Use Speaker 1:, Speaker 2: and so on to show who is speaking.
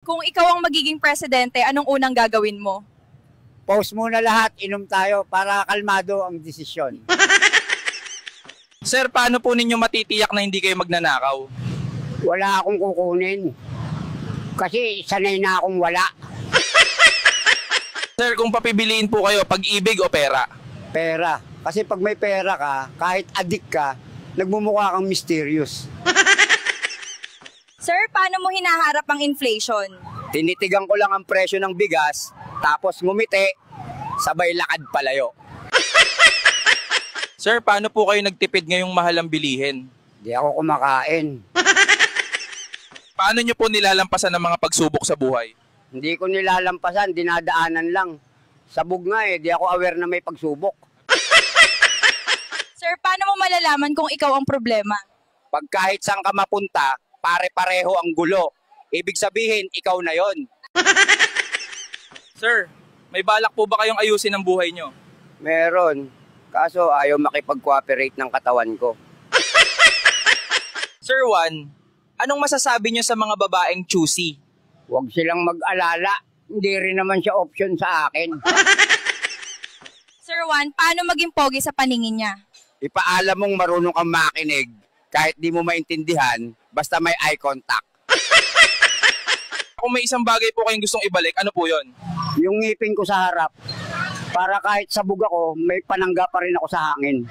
Speaker 1: Kung ikaw ang magiging presidente, anong unang gagawin mo?
Speaker 2: Pause muna lahat, inom tayo para kalmado ang desisyon.
Speaker 3: Sir, paano po ninyo matitiyak na hindi kayo magnanakaw?
Speaker 2: Wala akong kukunin. Kasi sanay na akong wala.
Speaker 3: Sir, kung papibiliin po kayo, pag-ibig o pera?
Speaker 2: Pera. Kasi pag may pera ka, kahit adik ka, nagmumukha kang mysterious.
Speaker 1: Sir, paano mo hinaharap ang inflation?
Speaker 4: Tinitigan ko lang ang presyo ng bigas, tapos ngumiti, sabay lakad palayo.
Speaker 3: Sir, paano po kayo nagtipid ngayong mahal ang bilihin?
Speaker 2: Di ako kumakain.
Speaker 3: Paano nyo po nilalampasan ang mga pagsubok sa buhay?
Speaker 2: Hindi ko nilalampasan, dinadaanan lang. Sabog nga di ako aware na may pagsubok.
Speaker 1: Sir, paano mo malalaman kung ikaw ang problema?
Speaker 4: Pag kahit saan ka mapunta, pare-pareho ang gulo. Ibig sabihin, ikaw na yon.
Speaker 3: Sir, may balak po ba kayong ayusin ang buhay nyo?
Speaker 2: Meron. Kaso ayaw makipag-cooperate ng katawan ko.
Speaker 3: Sir Juan, anong masasabi nyo sa mga babaeng choosy?
Speaker 2: Huwag silang mag-alala. Hindi rin naman siya option sa akin.
Speaker 1: Sir Juan, paano maging pogi sa paningin niya?
Speaker 4: Ipaalam mong marunong kang makinig, kahit di mo maintindihan, basta may eye contact.
Speaker 3: Kung may isang bagay po kayong gustong ibalik, ano po yon?
Speaker 2: Yung ngipin ko sa harap, para kahit sabog ako, may panangga pa rin ako sa hangin.